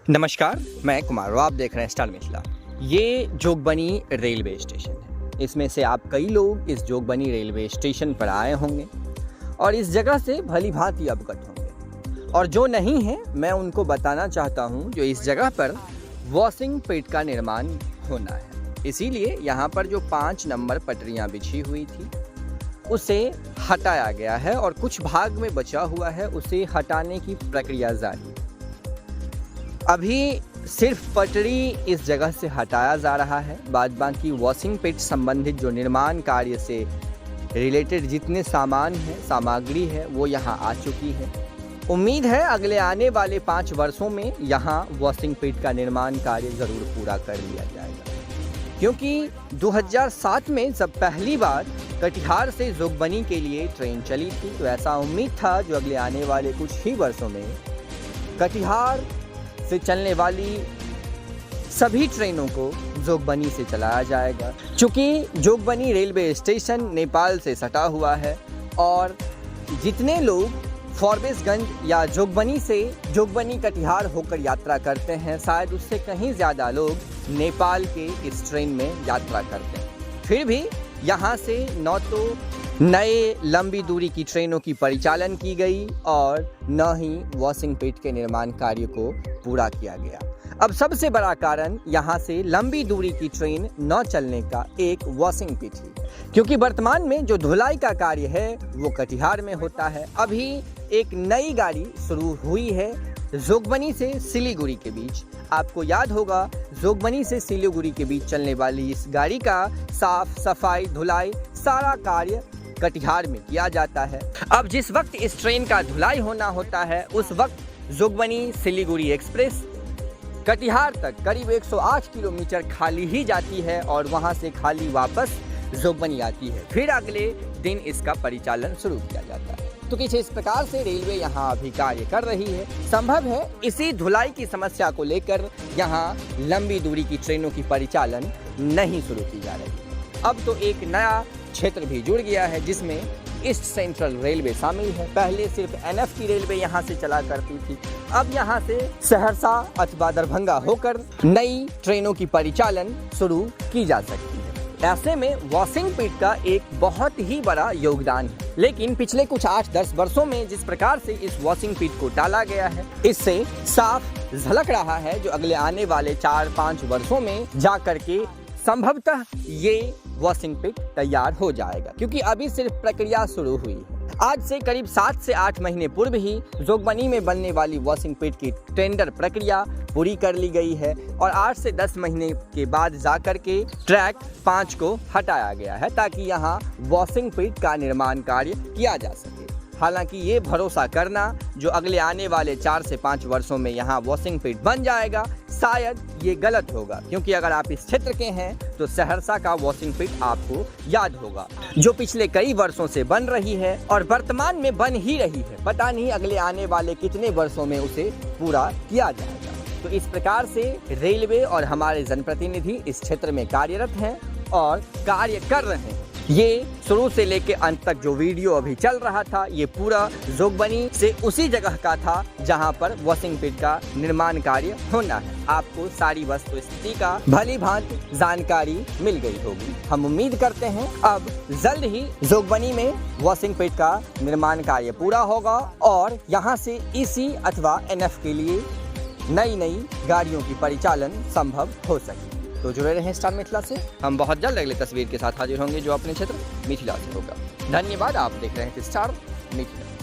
नमस्कार, मैं कुमार और आप देख रहे हैं स्टार मिथिला। ये जोगबनी रेलवे स्टेशन है। इसमें से आप कई लोग इस जोगबनी रेलवे स्टेशन पर आए होंगे और इस जगह से भली भांति अवगत होंगे, और जो नहीं है मैं उनको बताना चाहता हूँ जो इस जगह पर वॉशिंग पिट का निर्माण होना है। इसीलिए यहाँ पर जो 5 नंबर पटरियाँ बिछी हुई थी उसे हटाया गया है और कुछ भाग में बचा हुआ है, उसे हटाने की प्रक्रिया जारी है। अभी सिर्फ पटरी इस जगह से हटाया जा रहा है, बाद बाकी वॉशिंग पिट संबंधित जो निर्माण कार्य से रिलेटेड जितने सामान है, सामग्री है, वो यहाँ आ चुकी है। उम्मीद है अगले आने वाले 5 वर्षों में यहाँ वॉशिंग पिट का निर्माण कार्य ज़रूर पूरा कर लिया जाएगा, क्योंकि 2007 में जब पहली बार कटिहार से जोगबनी के लिए ट्रेन चली थी तो ऐसा उम्मीद था जो अगले आने वाले कुछ ही वर्षों में कटिहार से चलने वाली सभी ट्रेनों को जोगबनी से चलाया जाएगा। चूँकि जोगबनी रेलवे स्टेशन नेपाल से सटा हुआ है और जितने लोग फॉरबिसगंज या जोगबनी से जोगबनी कटिहार होकर यात्रा करते हैं, शायद उससे कहीं ज़्यादा लोग नेपाल के इस ट्रेन में यात्रा करते हैं। फिर भी यहाँ से न तो नए लंबी दूरी की ट्रेनों की परिचालन की गई और न ही वॉशिंग पिट के निर्माण कार्य को पूरा किया गया। अब सबसे बड़ा कारण यहाँ से लंबी दूरी की ट्रेन न चलने का एक वॉशिंग पिट ही, क्योंकि वर्तमान में जो धुलाई का कार्य है वो कटिहार में होता है। अभी एक नई गाड़ी शुरू हुई है जोगबनी से सिलीगुड़ी के बीच। आपको याद होगा जोगबनी से सिलीगुड़ी के बीच चलने वाली इस गाड़ी का साफ सफाई धुलाई सारा कार्य कटिहार में किया जाता है। अब जिस वक्त इस ट्रेन का धुलाई होना होता है उस वक्त जोगबनी सिलीगुड़ी एक्सप्रेस कटिहार तक करीब 108 किलोमीटर खाली ही जाती है और वहां से खाली वापस जोगबनी आती है। फिर अगले दिन इसका परिचालन शुरू किया जाता है। तो किसी इस प्रकार से रेलवे यहाँ अभी कार्य कर रही है। संभव है इसी धुलाई की समस्या को लेकर यहाँ लंबी दूरी की ट्रेनों की परिचालन नहीं शुरू की जा रही। अब तो एक नया क्षेत्र भी जुड़ गया है जिसमें ईस्ट सेंट्रल रेलवे शामिल है। पहले सिर्फ एनएफ की रेलवे यहाँ से चला करती थी, अब यहाँ से सहरसा अथवा दरभंगा होकर नई ट्रेनों की परिचालन शुरू की जा सकती है। ऐसे में वॉशिंग पिट का एक बहुत ही बड़ा योगदान है, लेकिन पिछले कुछ 8-10 वर्षों में जिस प्रकार से इस वॉशिंग पिट को डाला गया है इससे साफ झलक रहा है जो अगले आने वाले 4-5 वर्षों में जा करके संभवतः ये वॉशिंग पिट तैयार हो जाएगा, क्योंकि अभी सिर्फ प्रक्रिया शुरू हुई है। आज से करीब 7 से 8 महीने पूर्व ही जोगबनी में बनने वाली वॉशिंग पिट की टेंडर प्रक्रिया पूरी कर ली गई है और 8 से 10 महीने के बाद जाकर के ट्रैक 5 को हटाया गया है ताकि यहाँ वॉशिंग पिट का निर्माण कार्य किया जा सके। हालांकि ये भरोसा करना जो अगले आने वाले 4 से 5 वर्षों में यहाँ वॉशिंग पिट बन जाएगा, शायद ये गलत होगा, क्योंकि अगर आप इस क्षेत्र के हैं तो सहरसा का वॉशिंग पिट आपको याद होगा जो पिछले कई वर्षों से बन रही है और वर्तमान में बन ही रही है। पता नहीं अगले आने वाले कितने वर्षों में उसे पूरा किया जाएगा। तो इस प्रकार से रेलवे और हमारे जनप्रतिनिधि इस क्षेत्र में कार्यरत हैं और कार्य कर रहे हैं। ये शुरू से लेकर अंत तक जो वीडियो अभी चल रहा था ये पूरा जोगबनी से उसी जगह का था जहां पर वॉशिंग पिट का निर्माण कार्य होना है। आपको सारी वस्तु स्थिति का भली भांति जानकारी मिल गई होगी। हम उम्मीद करते हैं अब जल्द ही जोगबनी में वॉशिंग पिट का निर्माण कार्य पूरा होगा और यहाँ से ईसी अथवा एनएफ के लिए नई गाड़ियों की परिचालन संभव हो सके। तो जुड़े रहें स्टार मिथिला से। हम बहुत जल्द अगले तस्वीर के साथ हाजिर होंगे जो अपने क्षेत्र मिथिला से होगा। धन्यवाद। आप देख रहे हैं स्टार मिथिला।